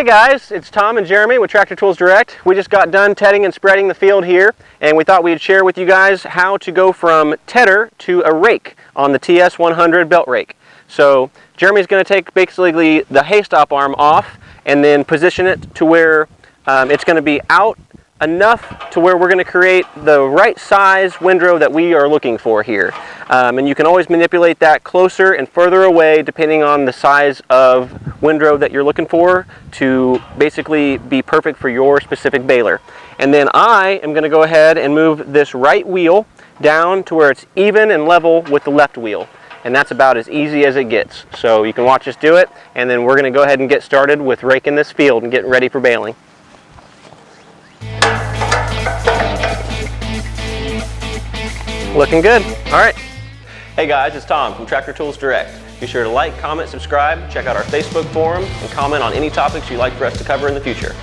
Hey guys, it's Tom and Jeremy with Tractor Tools Direct. We just got done tedding and spreading the field here, and we thought we'd share with you guys how to go from tedder to a rake on the TS100 belt rake. So Jeremy's going to take basically the hay stop arm off and then position it to where it's going to be out enough to where we're going to create the right size windrow that we are looking for here. And you can always manipulate that closer and further away depending on the size of windrow that you're looking for to basically be perfect for your specific baler. And then I am going to go ahead and move this right wheel down to where it's even and level with the left wheel. And that's about as easy as it gets. So you can watch us do it, and then we're going to go ahead and get started with raking this field and getting ready for baling. Looking good. All right. Hey guys, it's Tom from Tractor Tools Direct. Be sure to like, comment, subscribe, check out our Facebook forum, and comment on any topics you'd like for us to cover in the future.